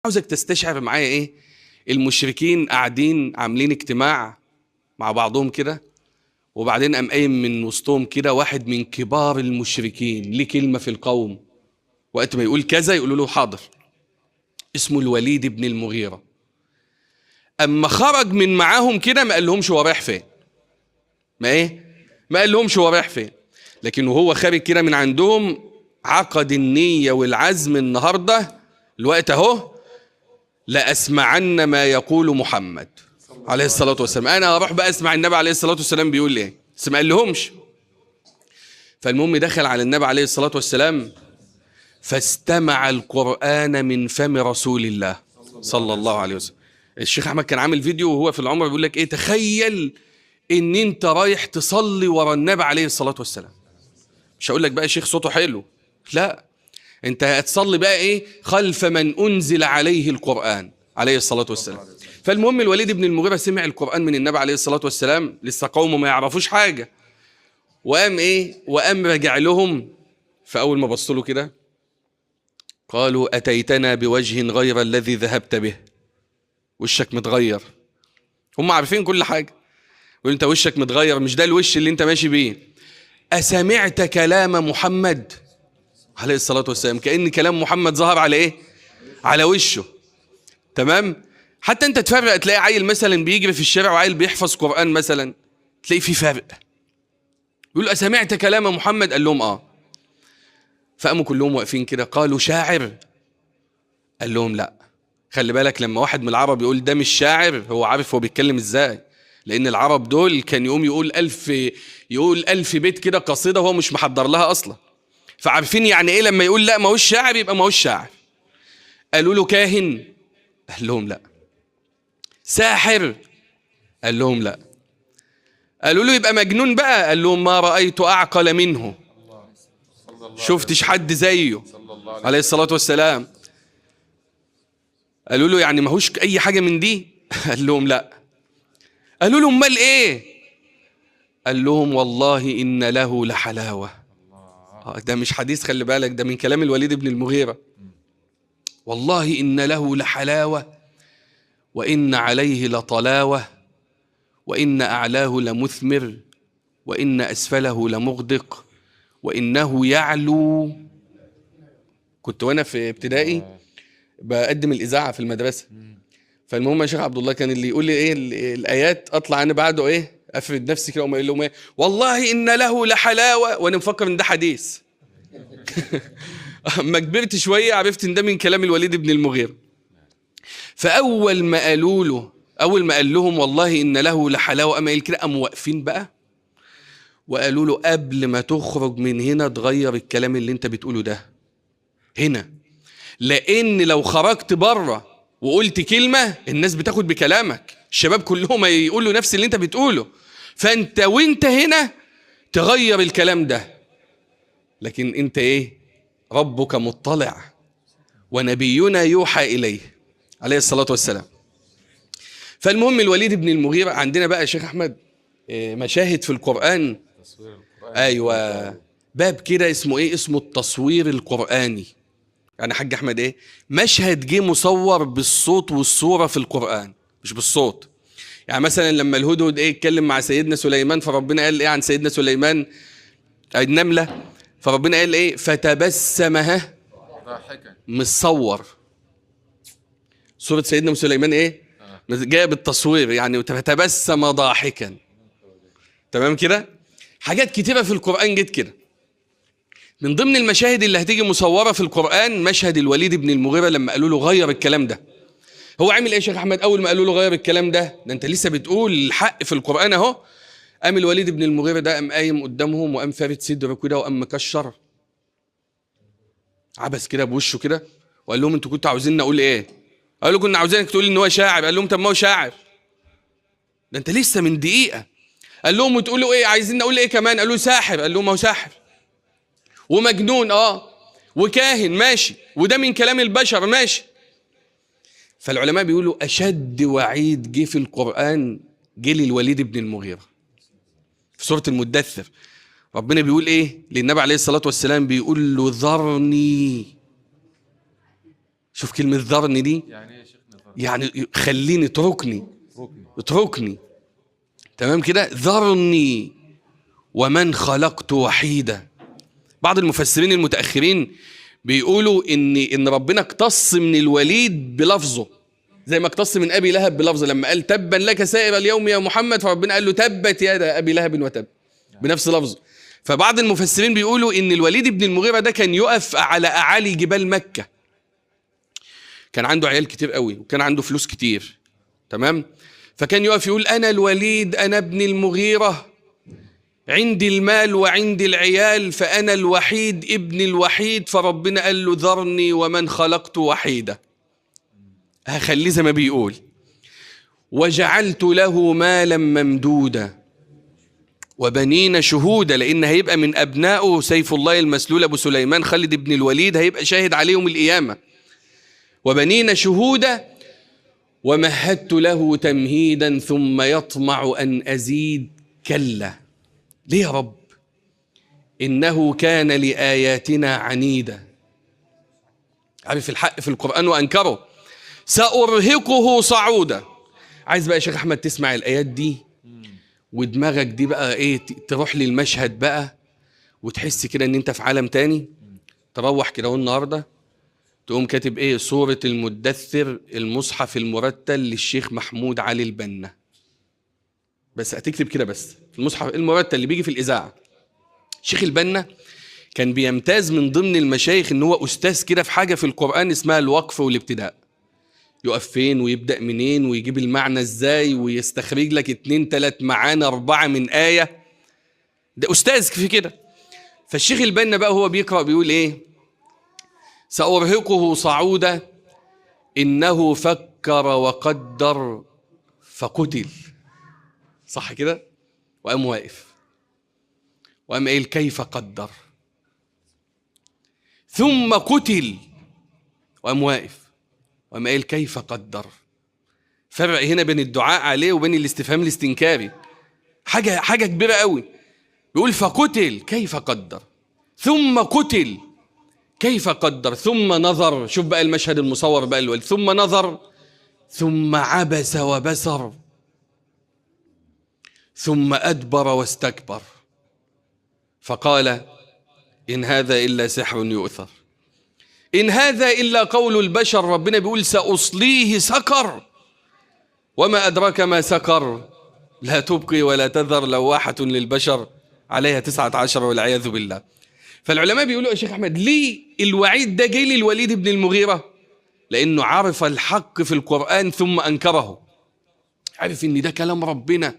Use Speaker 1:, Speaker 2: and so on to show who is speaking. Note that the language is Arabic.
Speaker 1: عاوزك تستشعر معايا ايه؟ المشركين قاعدين عاملين اجتماع مع بعضهم كده، وبعدين قام قايم من وسطهم كده واحد من كبار المشركين ليه كلمة في القوم، وقت ما يقول كذا يقولوا له حاضر، اسمه الوليد بن المغيرة. اما خرج من معاهم كده ما قال لهمش هو رايح فين، ما قال لهمش هو رايح فين، لكن وهو خارج كده من عندهم عقد النية والعزم النهارده الوقت اهو لأسمعن ما يقول محمد عليه الصلاة والسلام. أنا هروح بقى أسمع النبي عليه الصلاة والسلام بيقول إيه، بس ما قال لهمش. فالمهم دخل على النبي عليه الصلاة والسلام فاستمع القرآن من فم رسول الله صلى الله عليه وسلم. الشيخ أحمد كان عامل فيديو وهو في العمرة بيقول لك إيه، تخيل إن أنت رايح تصلي ورا النبي عليه الصلاة والسلام. مش هقول لك بقى شيخ صوته حلو، لا، أنت هتصلي بقى إيه خلف من أنزل عليه القرآن عليه الصلاة والسلام. فالمهم الوليد بن المغيرة سمع القرآن من النبي عليه الصلاة والسلام، لسه قومه ما يعرفوش حاجة، وقام رجع لهم. فأول ما بصوا له كده قالوا أتيتنا بوجه غير الذي ذهبت به، وشك متغير. هم عارفين كل حاجة، وانت وشك متغير، مش ده الوش اللي انت ماشي بيه. أسمعت كلام محمد عليه الصلاة والسلام؟ كأن كلام محمد ظهر على ايه، على وشه. تمام. حتى انت تفرق، تلاقي عيل مثلا بيجري في الشارع وعيل بيحفظ قرآن مثلا، تلاقي في فرق. يقول أسمعت كلام محمد؟ قال لهم اه. فقاموا كلهم واقفين كده، قالوا شاعر؟ قال لهم لا. خلي بالك لما واحد من العرب يقول ده مش شاعر، هو عارف هو بيتكلم ازاي، لأن العرب دول كان يقوم يقول ألف بيت كده قصيدة وهو مش محضر لها أصلا، فعارفين يعني ايه لما يقول لا ما هوش شاعر يبقى ما هوش شاعر. قالوا له كاهن؟ قال لهم لا. ساحر؟ قال لهم لا. قالوا له يبقى مجنون بقى؟ قال لهم ما رأيت أعقل منه، شفتش حد زيه عليه الصلاة والسلام. قالوا له يعني ماهوش أي حاجة من دي؟ قال لهم لا. قالوا له امال ايه؟ قال لهم والله إن له لحلاوة. ده مش حديث، خلي بالك، ده من كلام الوليد بن المغيرة. والله إن له لحلاوة، وإن عليه لطلاوة، وإن أعلاه لمثمر، وإن أسفله لمغدق، وإنه يعلو. كنت وأنا في ابتدائي بقدم الإذاعة في المدرسة، فالمهم يا شيخ عبد الله كان اللي يقول لي إيه الآيات أطلع أنا بعده إيه أفرد نفسي كده وما يقول لهم إيه والله إن له لحلاوة، وأنا مفكر إن ده حديث. أما كبرت شوية عرفت إن ده من كلام الوليد بن المغيرة. فأول ما قال لهم والله إن له لحلاوة، أما قال كده قاموا واقفين بقى وقالوا له قبل ما تخرج من هنا تغير الكلام اللي انت بتقوله ده هنا، لأن لو خرجت بره وقلت كلمة الناس بتاخد بكلامك، الشباب كلهم يقولوا نفس اللي انت بتقوله، فانت وانت هنا تغير الكلام ده. لكن انت ايه، ربك مطلع ونبينا يوحى إليه عليه الصلاة والسلام. فالمهم الوليد بن المغيرة، عندنا بقى يا شيخ أحمد مشاهد في القرآن. أيوة، باب كده اسمه إيه، اسمه التصوير القرآني. يعني حاج أحمد إيه، مشهد جه مصور بالصوت والصورة في القرآن مش بالصوت. يعني مثلا لما الهدهد إيه اتكلم مع سيدنا سليمان، فربنا قال إيه عن سيدنا سليمان، النملة، فربنا قال إيه فتبسم مصور. سورة سيدنا سليمان إيه جاء بالتصوير، يعني فتبسم ضاحكا. تمام كده. حاجات كتيرة في القرآن جت كده. من ضمن المشاهد اللي هتيجي مصورة في القرآن مشهد الوليد بن المغيرة لما قالوا له غير الكلام ده. هو عامل ايه يا شيخ احمد اول ما قالوا له غير الكلام ده انت لسه بتقول الحق في القرآن اهو؟ قام الوليد بن المغيرة ده قام قايم قدامهم وقام فارد صدره كده وقام مكشر عبس كده بوشه كده وقال لهم انتوا كنتوا عاوزين اقول ايه؟ قالوا كنا عاوزينك تقول ان هو شاعر. قال لهم طب ما هو شاعر، ده انت لسه من دقيقة. قال لهم وتقولوا ايه، عايزين نقول ايه كمان؟ قالوا ساحر. قال لهم هو ساحر ومجنون وكاهن ماشي، وده من كلام البشر ماشي. فالعلماء بيقولوا اشد وعيد جه في القرآن جه للوليد بن المغيرة في سورة المدثر. ربنا بيقول ايه للنبي عليه الصلاة والسلام، بيقول له ذرني شوف كلمة ذرني دي،
Speaker 2: يعني ايه يا شيخنا؟
Speaker 1: يعني خليني، اتركني. تمام كده، ذرني ومن خلقت وحيدا. بعض المفسرين المتأخرين بيقولوا ان ربنا اقتص من الوليد بلفظه، زي ما اقتص من ابي لهب بلفظه لما قال تبا لك سائر اليوم يا محمد، فربنا قال له تبت يدا ابي لهب وتب بنفس لفظه. فبعض المفسرين بيقولوا ان الوليد بن المغيرة ده كان يقف على اعالي جبال مكة، كان عنده عيال كتير قوي وكان عنده فلوس كتير، تمام؟ فكان يقف يقول انا الوليد انا ابن المغيرة، عندي المال وعندي العيال، فأنا الوحيد ابن الوحيد، فربنا قال له ذرني ومن خلقت وحيدا، هخليه زي ما بيقول. وجعلت له مالا ممدودا وبنين شهودا، لأن هيبقى من أبنائه سيف الله المسلول أبو سليمان خالد بن الوليد، هيبقى شاهد عليهم القيامة. وبنين شهودا ومهدت له تمهيدا ثم يطمع أن أزيد، كلا. ليه يا رب؟ إنه كان لآياتنا عنيدا. عارف الحق في القرآن وأنكره. سأرهقه صعودا. عايز بقى يا شيخ أحمد تسمع الآيات دي ودماغك دي بقى إيه، تروح للمشهد بقى وتحس كده إن أنت في عالم تاني. تروح كده النهارده تقوم كاتب إيه، سورة المدثر المصحف المرتل للشيخ محمود علي البنا. بس هتكتب كده بس في المصحف المرتل اللي بيجي في الإذاعة. الشيخ البنا كان بيمتاز من ضمن المشايخ ان هو استاذ كده في حاجه في القران اسمها الوقف والابتداء. يقف فين ويبدا منين ويجيب المعنى ازاي ويستخرج لك 2 3 معاني 4 من ايه. ده استاذ في كده. فالشيخ البنا بقى هو بيقرا بيقول ايه، سأرهقه صعودا انه فكر وقدر فقتل. صح كده؟ وقام واقف وقام قايل كيف قدر، ثم قتل، وقام واقف وقام قايل كيف قدر. فرق هنا بين الدعاء عليه وبين الاستفهام الاستنكاري، حاجه كبيره قوي. بيقول فقتل كيف قدر، ثم قتل كيف قدر، ثم نظر. شوف بقى المشهد المصور بقى الولد، ثم نظر ثم عبس وبسر ثم أدبر واستكبر فقال إن هذا إلا سحر يؤثر، إن هذا إلا قول البشر. ربنا بيقول سأصليه سقر وما أدراك ما سقر، لا تبقي ولا تذر لواحة للبشر عليها 19 والعياذ بالله. فالعلماء بيقولوا يا شيخ أحمد ليه الوعيد ده جاي للوليد بن المغيرة؟ لأنه عرف الحق في القرآن ثم أنكره، عرف إن ده كلام ربنا